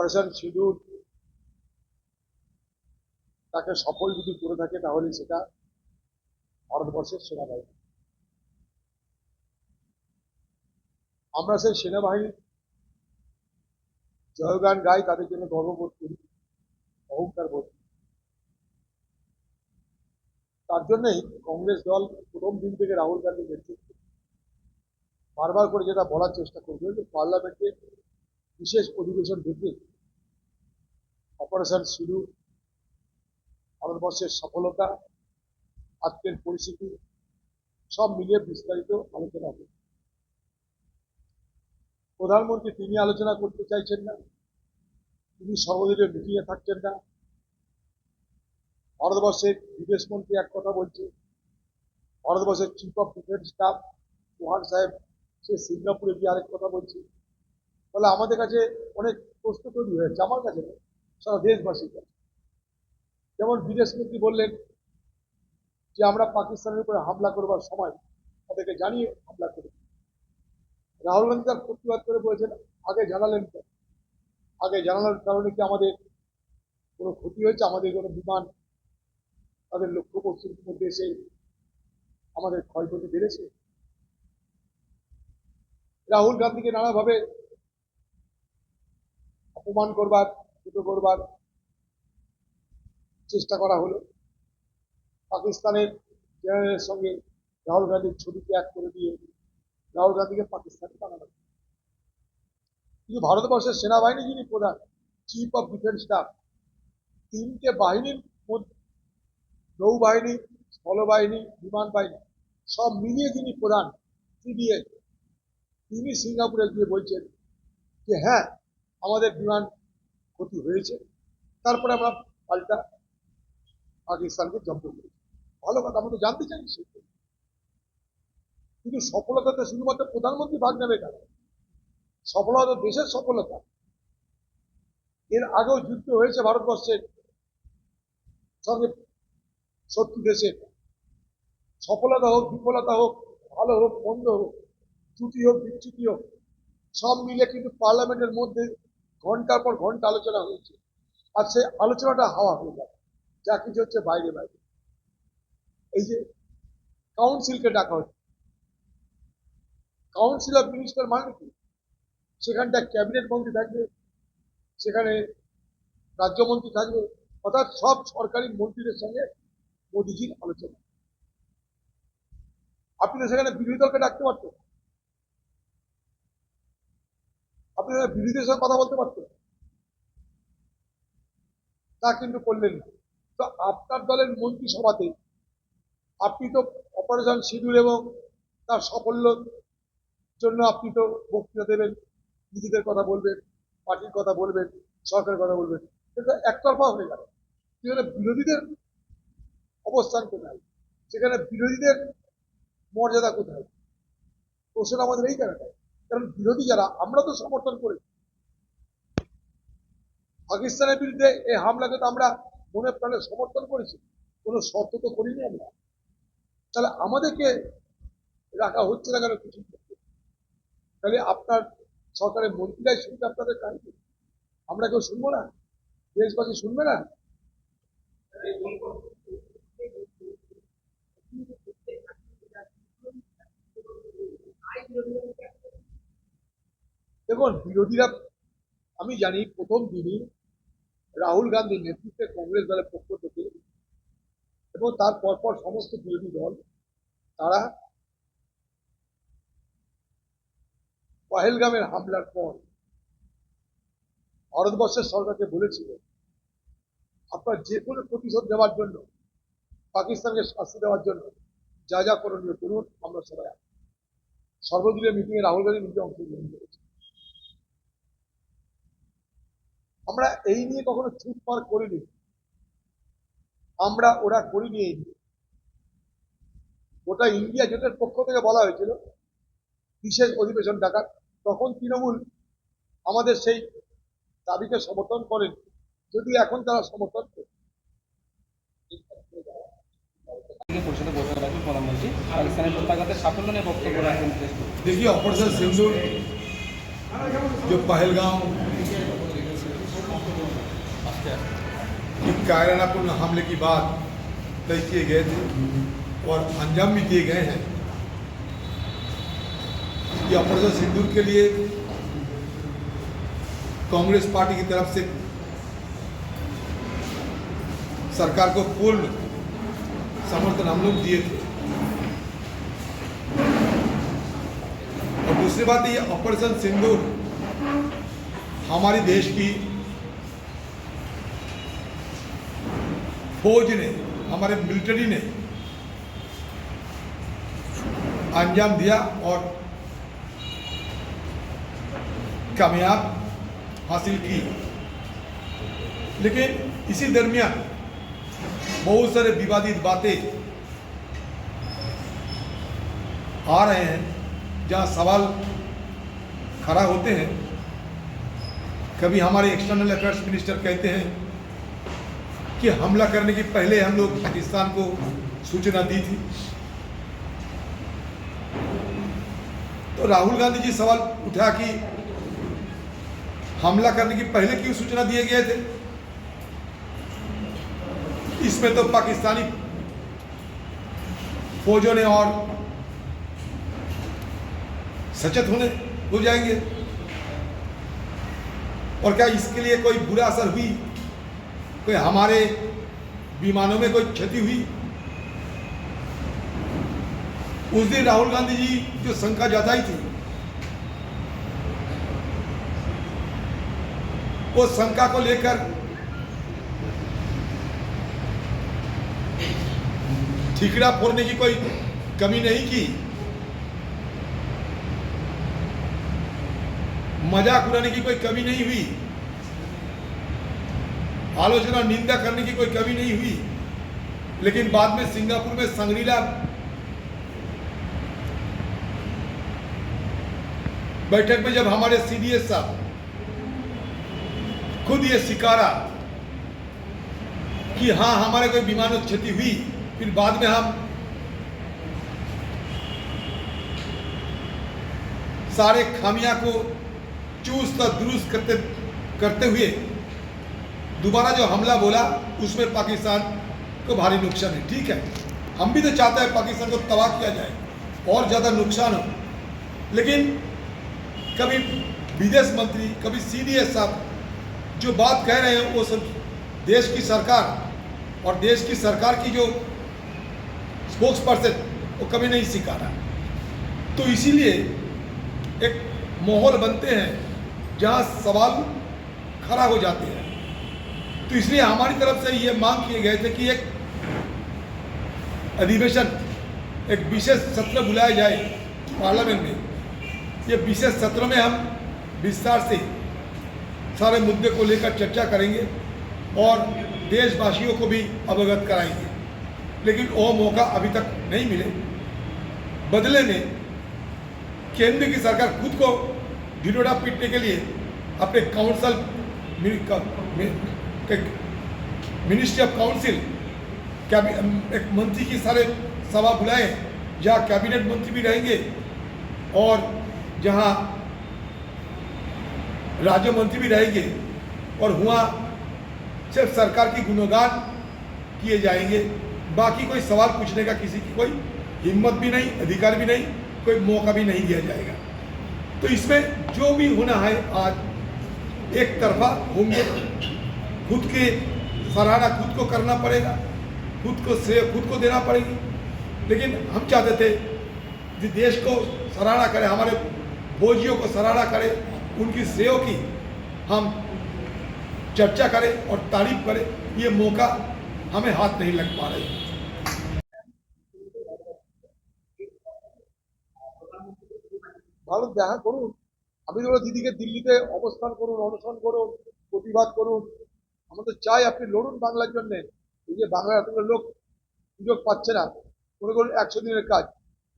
Operation সিঁদুর তাকে সফল যদি করে থাকে তাহলে সেটা ভারতবর্ষের সেনাবাহিনী। আমরা সেই সেনাবাহিনীর জয়গান গাই, তাদের জন্য গর্ববোধ করি, অহংকার বোধ করি। তার জন্যই কংগ্রেস দল প্রথম দিন থেকে রাহুল গান্ধীর নেতৃত্বে বারবার করে যেটা বলার চেষ্টা করবে যে পার্লামেন্টে বিশেষ অধিবেশন ডেকে অপারেশন সিঁদুর, ভারতবর্ষের সফলতা, আজকের পরিস্থিতি সব মিলিয়ে বিস্তারিত আলোচনা হবে। প্রধানমন্ত্রী তিনি আলোচনা করতে চাইছেন না, তিনি সর্বদলীয় মিটিংয়ে থাকছেন না। ভারতবর্ষের বিদেশমন্ত্রী এক কথা বলছে, ভারতবর্ষের chief of defence staff Chauhan সাহেব সে সিঙ্গাপুরে গিয়ে আরেক কথা বলছে। ফলে আমাদের কাছে অনেক প্রশ্ন তৈরি হয়েছে, আমার কাছে না, সারা দেশবাসীর কাছে। যেমন বিদেশমন্ত্রী বললেন যে আমরা পাকিস্তানের উপরে হামলা করবার সময় তাদেরকে জানিয়ে হামলা করি। রাহুল গান্ধী তার প্রতিবাদ করে বলেছেন আগে জানালেন কেন? আগে জানানোর কারণে কি আমাদের কোনো ক্ষতি হয়েছে? আমাদের কোনো বিমান তাদের লক্ষ্যবস্তুর মধ্যে এসে আমাদের ক্ষয়ক্ষতি বেড়েছে? রাহুল গান্ধীকে নানাভাবে অপমান করবার, ছোট করবার চেষ্টা করা হলো। পাকিস্তানের জেনারেলের সঙ্গে রাহুল গান্ধীর ছবিকে এক করে দিয়ে রাহুল গান্ধীকে পাকিস্তানে বানানো। কিন্তু ভারতবর্ষের সেনাবাহিনী যিনি প্রধান, চিফ অফ ডিফেন্স স্টাফ, তিনটে বাহিনীর মধ্যে নৌবাহিনী, স্থলবাহিনী, বিমান বাহিনী সব মিলিয়ে যিনি প্রধান সিডিএ, তিনি সিঙ্গাপুরে গিয়ে বলছেন যে হ্যাঁ আমাদের বিমান ক্ষতি হয়েছে, তারপরে আমরা পাল্টা পাকিস্তানকে জব্দ করেছি। ভালো কথা, আমরা তো জানতে চাই। কিন্তু সফলতাতে শুধুমাত্র প্রধানমন্ত্রী ভাগ নেবে কেন? সফলতা দেশের সফলতা। এর আগেও যুদ্ধ হয়েছে ভারতবর্ষের সঙ্গে শত্রু দেশের। সফলতা হোক, বিফলতা হোক, ভালো হোক, মন্দ হোক, ত্রুটি হোক, বিচ্যুতি হোক, সব মিলে কিন্তু পার্লামেন্টের মধ্যে ঘন্টার পর ঘন্টা আলোচনা হয়েছে। আর সেই আলোচনাটা হাওয়া হয়ে যাবে, যা কিছু হচ্ছে বাইরে বাইরে। এই যে কাউন্সিলকে ডাকা হচ্ছে, কাউন্সিল অফ মিনিস্টার মানে কি? সেখানটা ক্যাবিনেট মন্ত্রী থাকবে, সেখানে রাজ্যমন্ত্রী থাকবে, অর্থাৎ সব সরকারি মন্ত্রীদের সঙ্গে মোদীজির আলোচনা। আপনি তো সেখানে বিরোধী দলকে ডাকতে পারতেন, আপনি বিরোধীদের সঙ্গে কথা বলতে পারতেন, তা কিন্তু করলেন না। তো আপনার দলের মন্ত্রিসভাতে আপনি তো অপারেশন সিঁদুর এবং তার সাফল্যের জন্য আপনি তো বক্তৃতা দেবেন, নিজেদের কথা বলবেন, পার্টির কথা বলবেন, সরকারের কথা বলবেন, কিন্তু একতরফা হয়ে গেল। সেখানে বিরোধীদের অবস্থান কোথায়? সেখানে বিরোধীদের মর্যাদা কোথায়? প্রশ্ন আমাদের এই জায়গাটায়। কারণ বিরোধী যারা, আমরা তো সমর্থন করি পাকিস্তানের বিরুদ্ধে এই হামলাকে, তো আমরা মনে প্রাণে সমর্থন করেছি, কোনো শর্ত তো করিনি আমরা। তাহলে আমাদেরকে রাখা হচ্ছে না কেন কিছু? তাহলে আপনার সরকারের মন্ত্রীরাই শুনবে আপনাদের কাহিনী, আমরা কেউ শুনবো না? দেশবাসী শুনবে না? দেখুন, বিরোধীরা, আমি জানি প্রথম দিনই রাহুল গান্ধীর নেতৃত্বে কংগ্রেস দলের পক্ষ থেকে এবং তার পরপর সমস্ত বিরোধী দল, তারা পহেলগামের হামলার পর ভারতবর্ষের সরকারকে বলেছিল আপনার যে কোনো প্রতিশোধ দেওয়ার জন্য, পাকিস্তানকে শাস্তি দেওয়ার জন্য যা যা করণীয় করুন, আমরা সবাই সর্বদলীয় মিটিংয়ে রাহুল গান্ধী নিজে অংশগ্রহণ করেছি। আমরা এই নিয়ে কখনো চুপ পার করিনি, আমরা ওরা করিনি। এই নিয়ে গোটা ইন্ডিয়া জোটের পক্ষ থেকে বলা হয়েছিল বিশেষ অধিবেশন ডাকার, তখন তৃণমূল আমাদের সেই দাবিকে সমর্থন করেন, যদিও এখন তারা সমর্থন করে। देखिए ऑपरेशन सिंदूर जो पहलगाम कायरानापूर्ण हमले की बात तय किए गए थे और अंजाम भी दिए गए हैं कि ऑपरेशन सिंदूर के लिए कांग्रेस पार्टी की तरफ से सरकार को पूर्ण समर्थन हम लोग दिए थे। और दूसरी बात ये ऑपरेशन सिंदूर हमारे देश की फौज ने, हमारे मिलिट्री ने अंजाम दिया और कामयाब हासिल की। लेकिन इसी दरमियान बहुत सारे विवादित बातें आ रहे हैं जहां सवाल खड़ा होते हैं। कभी हमारे एक्सटर्नल अफेयर्स मिनिस्टर कहते हैं कि हमला करने के पहले हम लोग पाकिस्तान को सूचना दी थी। तो राहुल गांधी जी सवाल उठा कि हमला करने के पहले क्यों सूचना दिए गए थे। इसमें तो पाकिस्तानी फौजों ने और सचेत हो जाएंगे। और क्या इसके लिए कोई बुरा असर हुई, कोई हमारे विमानों में कोई क्षति हुई। उस दिन राहुल गांधी जी जो शंका जताई थी, वो शंका को लेकर ठीकरा फोड़ने की कोई कमी नहीं की, मजाक उड़ाने की कोई कमी नहीं हुई, आलोचना निंदा करने की कोई कमी नहीं हुई। लेकिन बाद में सिंगापुर में सांग्रीला बैठक में जब हमारे सीडीएस साहब खुद ये स्वीकारा कि हाँ हमारे कोई विमानों की क्षति हुई, फिर बाद में हम सारे खामियां को चूस्त दुरुस्त करते हुए दोबारा जो हमला बोला उसमें पाकिस्तान को भारी नुकसान है। ठीक है, हम भी तो चाहते हैं पाकिस्तान को तबाह किया जाए और ज़्यादा नुकसान हो। लेकिन कभी विदेश मंत्री, कभी सीडीएस साहब जो बात कह रहे हैं वो सब देश की सरकार और देश की सरकार की जो स्पोक्स पर्सन वो कभी नहीं स्वीकारा। तो इसीलिए एक माहौल बनते हैं जहां सवाल खड़ा हो जाते हैं। तो इसलिए हमारी तरफ से ये मांग किए गए थे कि एक अधिवेशन, एक विशेष सत्र बुलाया जाए पार्लियामेंट में। ये विशेष सत्र में हम विस्तार से सारे मुद्दे को लेकर चर्चा करेंगे और देशवासियों को भी अवगत कराएंगे। लेकिन वो मौका अभी तक नहीं मिले। बदले में केंद्र की सरकार खुद को ढिढोरा पीटने के लिए अपने काउंसिल, मिनिस्ट्री ऑफ काउंसिल, एक मंत्री की सारे सभा बुलाए जहाँ कैबिनेट मंत्री भी रहेंगे और जहाँ राज्य मंत्री भी रहेंगे और वहाँ सिर्फ सरकार की गुणगान किए जाएंगे। बाकी कोई सवाल पूछने का किसी की कोई हिम्मत भी नहीं, अधिकार भी नहीं, कोई मौका भी नहीं दिया जाएगा। तो इसमें जो भी होना है आज एक तरफा होंगे। खुद के सराहना खुद को करना पड़ेगा, खुद को श्रेय खुद को देना पड़ेगी। लेकिन हम चाहते थे कि देश को सराहना करें, हमारे फौजियों को सराहना करें, उनकी श्रेयों की हम चर्चा करें और तारीफ करें। ये मौका हमें हाथ नहीं लग पा रही। ভালো দেখা করুন। আমি তো দিদিকে দিল্লিতে অবস্থান করুন, অনশন করুন, প্রতিবাদ করুন। আমরা তো চাই আপনি লড়ুন বাংলার জন্য। এই যে বাংলার এতগুলো লোক সুযোগ পাচ্ছে না, মনে করুন 100 দিনের কাজ,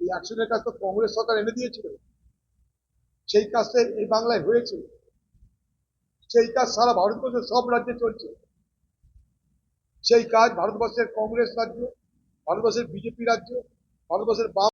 এই 100 দিনের কাজ তো কংগ্রেস সরকার এনে দিয়েছিল। সেই কাজটা এই বাংলায় হয়েছে, সেই কাজ সারা ভারতবর্ষের সব রাজ্যে চলছে। সেই কাজ ভারতবর্ষের কংগ্রেস রাজ্য, ভারতবর্ষের বিজেপি রাজ্য, ভারতবর্ষের বাম